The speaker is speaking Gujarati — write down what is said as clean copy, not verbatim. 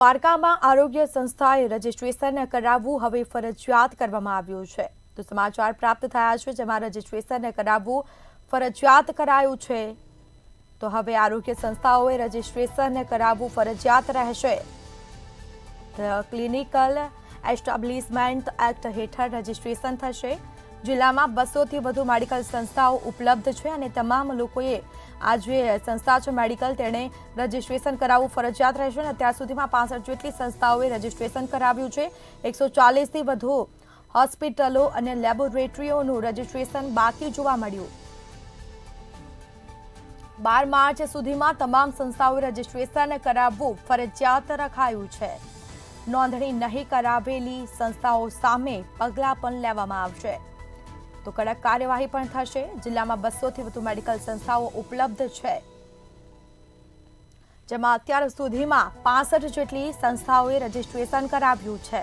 દ્વારકામાં આરોગ્ય સંસ્થાએ રજીસ્ટ્રેશન કરાવવું હવે ફરજિયાત કરવામાં આવ્યું છે. તો સમાચાર પ્રાપ્ત થયા છે જેમાં રજીસ્ટ્રેશન કરાવવું ફરજિયાત કરાયું છે. તો હવે આરોગ્ય સંસ્થાઓએ રજીસ્ટ્રેશન કરાવવું ફરજિયાત રહેશે. ક્લિનિકલ એસ્ટાબ્લિશમેન્ટ એક્ટ હેઠળ રજીસ્ટ્રેશન થશે. જિલ્લામાં 200થી વધુ મેડિકલ સંસ્થાઓ ઉપલબ્ધ છે અને તમામ લોકોએ આ જે સંસ્થા છે મેડિકલ તેણે રજીસ્ટ્રેશન કરાવવું ફરજિયાત રહેશે. અને અત્યાર સુધીમાં 65 જેટલી સંસ્થાઓએ રજીસ્ટ્રેશન કરાવ્યું છે. 140થી વધુ હોસ્પિટલો અને લેબોરેટરીઓનું રજીસ્ટ્રેશન બાકી જોવા મળ્યું. 12 માર્ચ સુધીમાં તમામ સંસ્થાઓએ રજીસ્ટ્રેશન કરાવવું ફરજિયાત રખાયું છે. નોંધણી નહીં કરાવેલી સંસ્થાઓ સામે પગલાં પણ લેવામાં આવશે. તો કડક કાર્યવાહી પણ થશે. જિલ્લામાં 200થી વધુ મેડિકલ સંસ્થાઓ ઉપલબ્ધ છે, જેમાં અત્યાર સુધીમાં 65 જેટલી સંસ્થાઓએ રજીસ્ટ્રેશન કરાવ્યું છે.